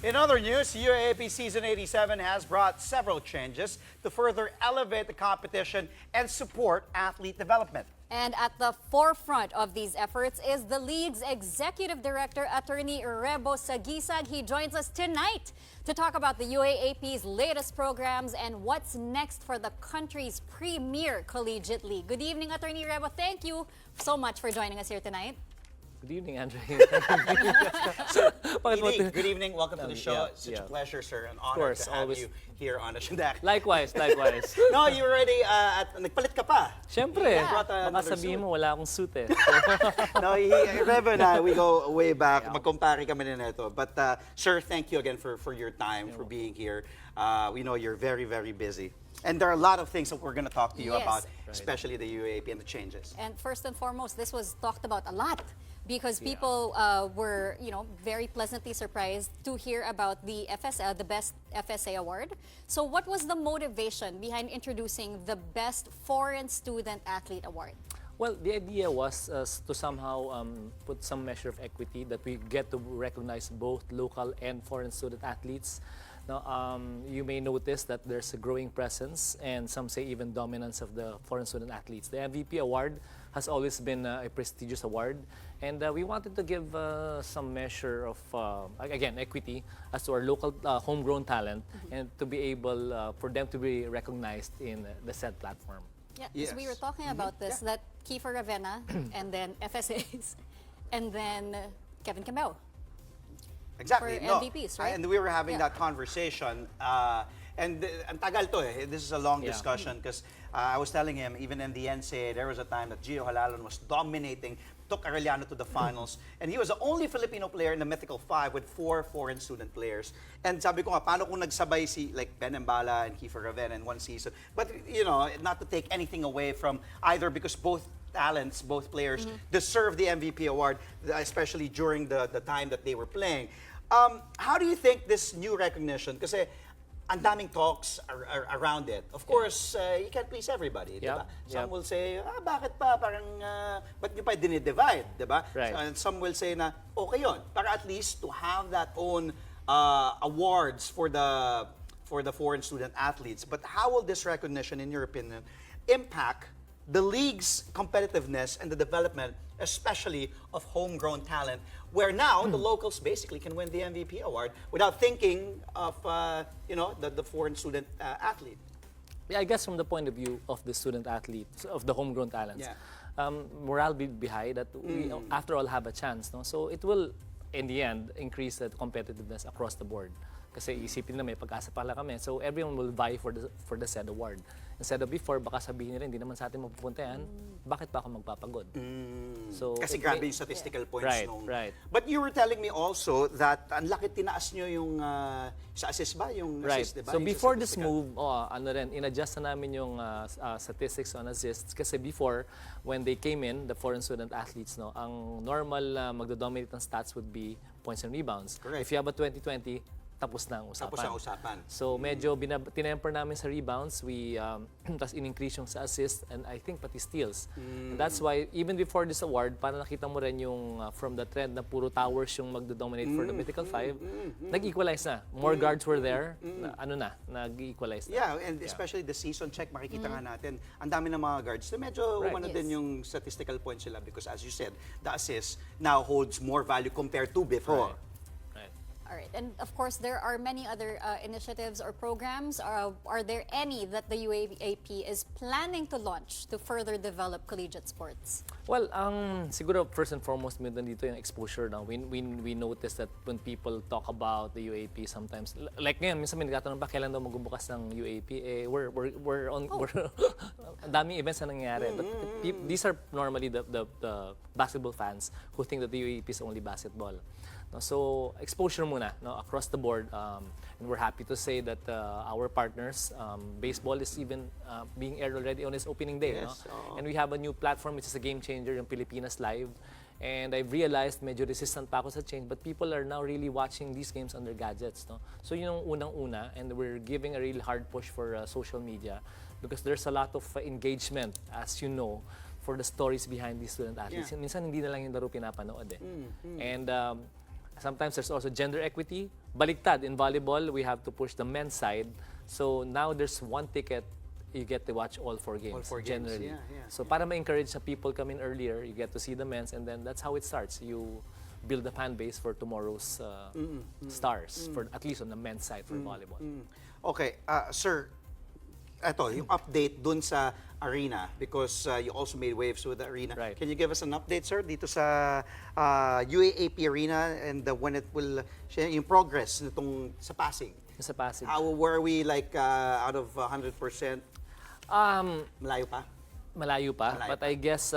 In other news, UAAP Season 87 has brought several changes to further elevate the competition and support athlete development. And at the forefront of these efforts is the league's executive director, Atty. Rebo Saguisag. He joins us tonight to talk about the UAAP's latest programs and what's next for the country's premier collegiate league. Good evening, Atty. Rebo. Thank you so much for joining us here tonight. Good evening, Andre. Good evening. Welcome to the show. It's such a pleasure, sir. An honor to have you here on the Shindak. Likewise. No, you already, nagpalit ka pa. Siyempre, baka sabihin mo wala akong suit eh. No, Rebo and I, we go way back. Magkumpare kami na ito. But, sir, thank you again for your time, for being here. We know you're very, very busy. And there are a lot of things that we're going to talk to you about, especially the UAAP and the changes. And first and foremost, this was talked about a lot because people were, very pleasantly surprised to hear about the FSA, the Best FSA Award. So what was the motivation behind introducing the Best Foreign Student Athlete Award? Well, the idea was to somehow put some measure of equity, that we get to recognize both local and foreign student athletes. Now, you may notice that there's a growing presence and some say even dominance of the foreign student athletes. The MVP award has always been a prestigious award, and we wanted to give some measure of, again, equity as to our local homegrown talent and to be able for them to be recognized in the said platform. Yeah, yes. So we were talking about this, that Kiefer Ravenna and then FSAs and then Kevin Campbell. Exactly. For MVPs, right? And we were having that conversation. And ang tagal to eh. This is a long discussion because I was telling him, even in the NCAA, there was a time that Gio Halalon was dominating, took Arellano to the finals, and he was the only Filipino player in the Mythical Five with 4 foreign student players. And sabi ko nga, paano kung nagsabay si like Ben Embala and Kiefer Ravenna in one season? But, not to take anything away from either, because both talents, both players deserve the MVP award, especially during the time that they were playing. How do you think this new recognition, kasi ang daming talks around it. Of course, you can't please everybody, diba? Some will say, bakit pa? Parang, ba't nyo pa dinidivide, diba? Right. And some will say na, okay yun. Para at least to have that own awards for the foreign student athletes. But how will this recognition, in your opinion, impact the league's competitiveness and the development, especially of homegrown talent, where now the locals basically can win the MVP award without thinking of the foreign student athlete? Yeah, I guess from the point of view of the student athletes, of the homegrown talents, morale will be high that we, after all, have a chance. No? So it will, in the end, increase the competitiveness across the board. Kasi isipin na may pag-asa pala kami. So everyone will vie for the said award. Instead of before, baka sabihin nila, hindi naman sa atin mapupunta yan, bakit pa ako magpapagod? So, kasi grabe yung statistical points. Right. But you were telling me also that ang laki tinaas nyo yung sa assist ba? Yung assist, diba? So before this move, in-adjust na namin yung statistics on assists. Kasi before, when they came in, the foreign student athletes, ang normal magdodominate ng stats would be points and rebounds. Correct. If you have a 2020, tapos na ang usapan. Tapos ang usapan. So medyo tinemper namin sa rebounds, we tas in-increase yung sa assists and I think pati steals. And that's why even before this award, para nakita mo rin yung from the trend na puro towers yung magdo-dominate for the Mythical Five, nag-equalize na. More guards were there, nag-equalize na. Yeah, and especially the season check, makikita nga natin, ang dami ng mga guards na medyo din yung statistical points sila because as you said, the assist now holds more value compared to before. All right. And of course, there are many other initiatives or programs. Are there any that the UAAP is planning to launch to further develop collegiate sports? Well, siguro first and foremost, meron dito yung exposure. We notice that when people talk about the UAAP sometimes, like ngayon, minsan may nagtatanong ba kailan daw magbubukas ng UAAP? We're ang daming events na nangyayari. But these are normally the basketball fans who think that the UAAP is only basketball. So exposure muna across the board, and we're happy to say that our partners, baseball is even being aired already on its opening day. And we have a new platform which is a game changer, yung Pilipinas Live. And I've realized medyo resistant pa ako sa change, but people are now really watching these games on their gadgets. So yun yung unang-una, and we're giving a really hard push for social media because there's a lot of engagement, as you know, for the stories behind these student athletes. Minsan hindi na lang yung laro pinapanood eh. And sometimes there's also gender equity. Baliktad, in volleyball, we have to push the men's side. So now there's one ticket, you get to watch all 4 games. All 4 games, generally. yeah. So para ma-encourage na people come in earlier, you get to see the men's, and then that's how it starts. You build a fan base for tomorrow's stars, for at least on the men's side for volleyball. Okay, sir, eto, yung update dun sa arena because you also made waves with the arena. Right. Can you give us an update, sir, dito sa UAAP arena and when it will, yung progress nitong sa Pasig? Sa Pasig. Where are we like out of 100%? Malayo pa? Malayo pa, Malayo but pa. I guess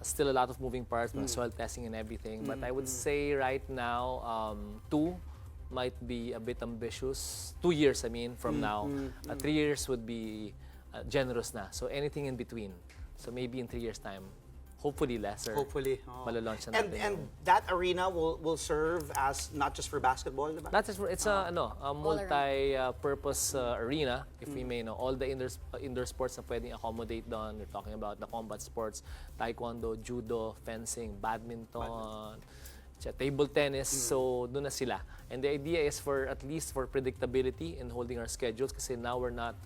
still a lot of moving parts, mga soil testing and everything. But I would say right now, 2 might be a bit ambitious. 2 years, I mean, from now. 3 years would be generous na. So anything in between. So maybe in 3 years' time, hopefully lesser. Hopefully. Malalaunch na natin And yung- that arena will serve as not just for basketball, diba? Not just for, it's a multi-purpose arena, if we may know. All the indoor sports na pwedeng accommodate doon. We're talking about the combat sports, taekwondo, judo, fencing, badminton, table tennis. So doon na sila. And the idea is for at least for predictability in holding our schedules kasi now we're not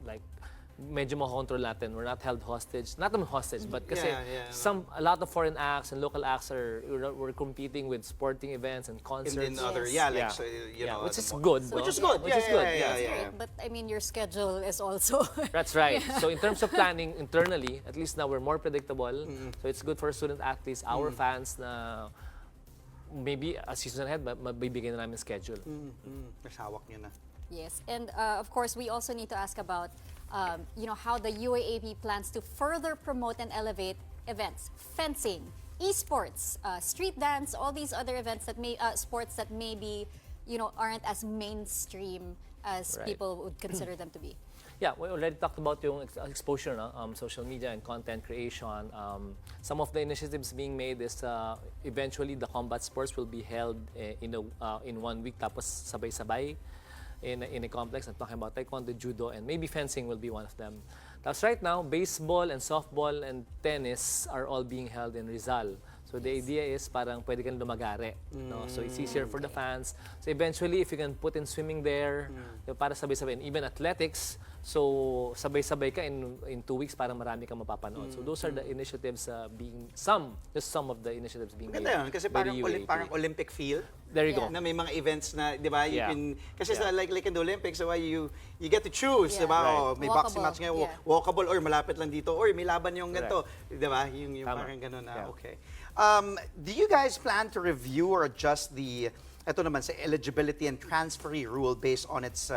like medyo makontrol natin. We're not held hostage. Not naman hostage, but kasi a lot of foreign acts and local acts we're competing with sporting events and concerts. And then other, Yes. like, so, you know, which the is mo- good. Which no? is good. Which is good. Yeah. Great, but I mean, your schedule is also. That's right. So in terms of planning internally, at least now we're more predictable. So it's good for student athletes, our fans na maybe a season ahead, mabibigyan na namin schedule. Nasawak niyo na. Yes, and of course, we also need to ask about, how the UAAP plans to further promote and elevate events, fencing, esports, street dance, all these other events that sports that maybe, aren't as mainstream as Right. people would consider them to be. Yeah, we already talked about yung exposure, no? Social media and content creation. Some of the initiatives being made is eventually the combat sports will be held in 1 week tapos sabay-sabay in a complex. I'm talking about taekwondo, judo, and maybe fencing will be one of them. Tapos right now, baseball and softball and tennis are all being held in Rizal. So the idea is parang pwede kang lumagare. No? So it's easier for the fans. So eventually, if you can put in swimming there, para sabay-sabay, and even athletics, so sabay-sabay ka in 2 weeks, parang marami kang mapapanood. So those are the initiatives just some of the initiatives being made. Maganda yun, kasi by the parang, UAAP. parang Olympic field. There you go. Na may mga events na, di ba, you Yeah. can, kasi Yeah. like in the Olympics, diba, you get to choose, Yeah. di ba? Right. Oh, may boxing Walkable, match ngayon, yeah. walkable, or malapit lang dito, or may laban yung ganito, di ba? Yung Tama. parang ganun na, Yeah. okay. Do you guys plan to review or adjust ito naman, sa eligibility and transferee rule based on its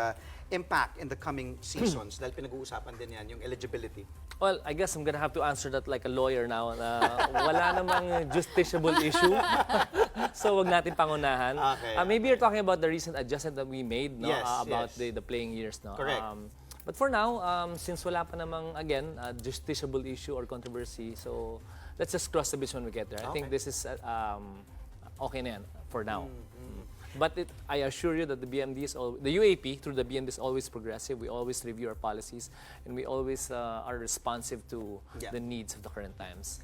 impact in the coming seasons? Dahil pinag-uusapan din yan, yung eligibility. Well, I guess I'm gonna have to answer that like a lawyer now. Wala namang justiciable issue. So wag natin pangunahan. Okay, Maybe you're talking about the recent adjustment that we made, no? Yes, About yes. the playing years, no? Correct. But for now, since wala pa namang, again, justiciable issue or controversy, so let's just cross the bridge when we get there. I think Okay. this is okay na yan for now. But I assure you that the UAP through the BMD is always progressive. We always review our policies, and we always are responsive to Yeah. the needs of the current times.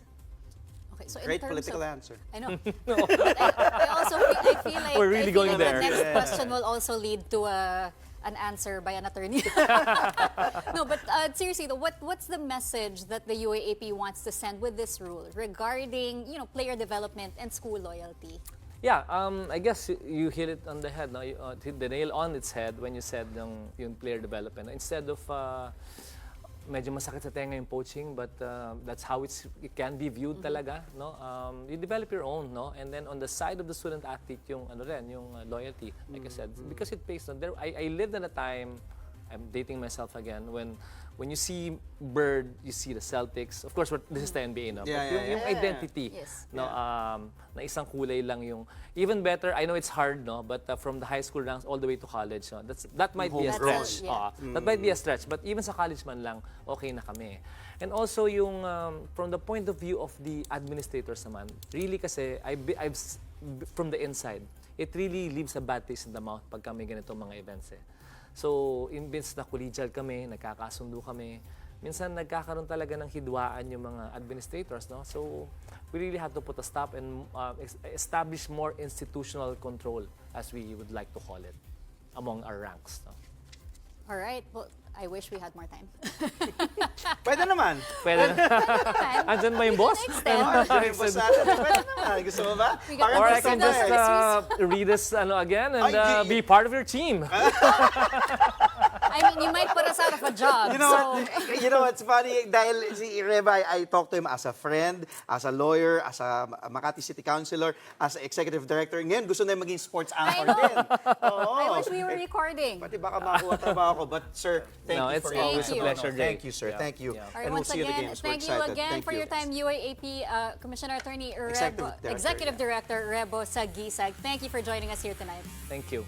Okay, so Great in terms political of, answer. I know. But I also feel like We're really going the there. next question will also lead to an answer by an attorney. No, but seriously, though, what's the message that the UAAP wants to send with this rule regarding player development and school loyalty? Yeah, I guess you hit it on the head. No? You hit the nail on its head when you said yung player development. Instead of medyo masakit sa tenga yung poaching, but that's how it can be viewed talaga. No? You develop your own, no? And then on the side of the student athlete, yung loyalty, like I said, because it pays on there. I lived in a time. I'm dating myself again when you see Bird, you see the Celtics. Of course, this is the NBA, no? Yeah, But yung yeah. identity, Yes. no, na isang kulay lang yung. Even better, I know it's hard, no, but from the high school ranks all the way to college, no, that might be a Homegrown. stretch. Yeah. That might be a stretch, but even sa college man lang, okay na kami. And also yung from the point of view of the administrators naman, really kasi from the inside, it really leaves a bad taste in the mouth pag kami ganito mga events eh. So, imbes na collegial kami, nagkakasundo kami, minsan nagkakaroon talaga ng hidwaan yung mga administrators, no? So, we really have to put a stop and establish more institutional control, as we would like to call it, among our ranks, no? All right. Well, I wish we had more time. Pwede naman. Pwede na. Andyan ba yung boss? Pwede naman. Gusto mo ba? We got Or I Parang can gusto just mo. read this again and Ay, be part of your team. I mean, you might put us out of a job. You know so, what? You know what's funny? Dahil si Reba, I talked to him as a friend, as a lawyer, as a Makati City Councilor, as an executive director. Ngayon, gusto na maging sports anchor know. din. Oo. I wish we were recording. Pati baka makakuha trabaho ko. But sir, thank No, you it's for always a your pleasure, Thank Jake. you, sir. Yeah. Thank you. Yeah. All right, And we'll once see you at the again, games. We're thank you excited. again Thank for you. your time, UAAP Commissioner Attorney Executive Director, Executive yeah. Director Rebo Saguisag. Thank you for joining us here tonight. Thank you.